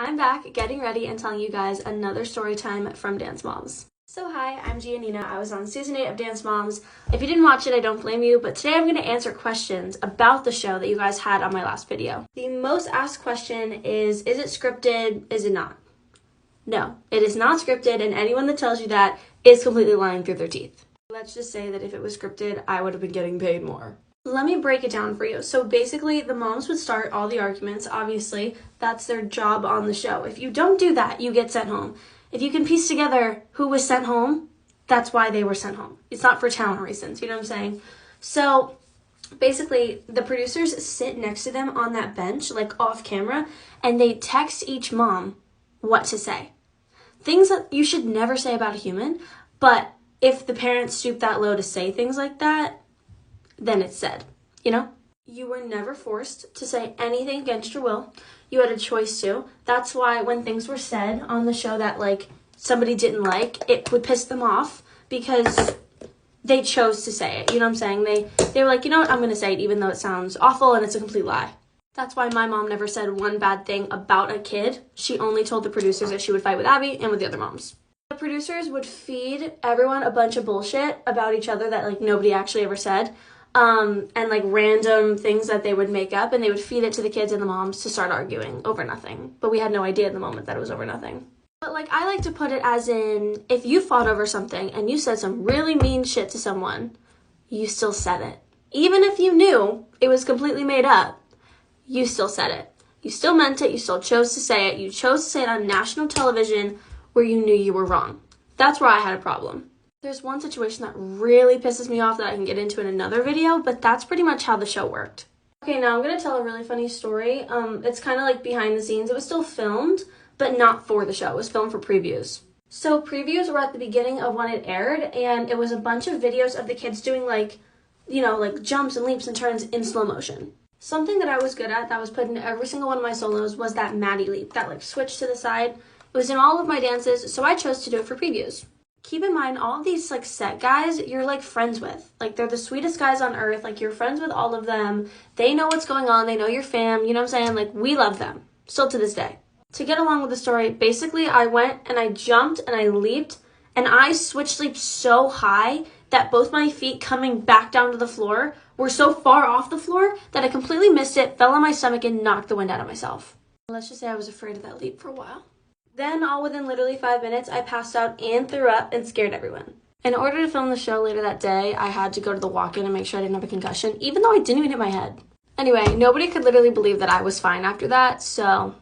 I'm back getting ready and telling you guys another story time from Dance Moms. So hi, I'm Gianina. I was on season 8 of Dance Moms. If you didn't watch it, I don't blame you, but today I'm going to answer questions about the show that you guys had on my last video. The most asked question is it scripted? Is it not? No, it is not scripted, and anyone that tells you that is completely lying through their teeth. Let's just say that if it was scripted, I would have been getting paid more. Let me break it down for you. So basically, the moms would start all the arguments. Obviously, that's their job on the show. If you don't do that, you get sent home. If you can piece together who was sent home, that's why they were sent home. It's not for talent reasons, you know what I'm saying? So basically, the producers sit next to them on that bench, like off camera, and they text each mom what to say. Things that you should never say about a human, but if the parents stoop that low to say things like that, then it's said, you know? You were never forced to say anything against your will. You had a choice to. That's why when things were said on the show that, like, somebody didn't like, it would piss them off because they chose to say it. You know what I'm saying? They were like, you know what, I'm going to say it even though it sounds awful and it's a complete lie. That's why my mom never said one bad thing about a kid. She only told the producers that she would fight with Abby and with the other moms. The producers would feed everyone a bunch of bullshit about each other that, like, nobody actually ever said. And like random things that they would make up, and they would feed it to the kids and the moms to start arguing over nothing. But we had no idea at the moment that it was over nothing. But like, I like to put it as in, if you fought over something and you said some really mean shit to someone, you still said it. Even if you knew it was completely made up, you still said it. You still meant it. You still chose to say it. You chose to say it on national television where you knew you were wrong. That's where I had a problem. There's one situation that really pisses me off that I can get into in another video, but that's pretty much how the show worked. Okay, now I'm going to tell a really funny story. It's kind of like behind the scenes. It was still filmed, but not for the show. It was filmed for previews. So previews were at the beginning of when it aired, and it was a bunch of videos of the kids doing like, you know, like jumps and leaps and turns in slow motion. Something that I was good at that was put in every single one of my solos was that Maddie leap, that like switch to the side. It was in all of my dances, so I chose to do it for previews. Keep in mind, all of these like set guys you're like friends with. Like, they're the sweetest guys on earth. Like, you're friends with all of them. They know what's going on. They know your fam. You know what I'm saying? Like, we love them. Still to this day. To get along with the story, basically I went and I jumped and I leaped and I switch leaped so high that both my feet coming back down to the floor were so far off the floor that I completely missed it, fell on my stomach, and knocked the wind out of myself. Let's just say I was afraid of that leap for a while. Then, all within literally 5 minutes, I passed out and threw up and scared everyone. In order to film the show later that day, I had to go to the walk-in and make sure I didn't have a concussion, even though I didn't even hit my head. Anyway, nobody could literally believe that I was fine after that, so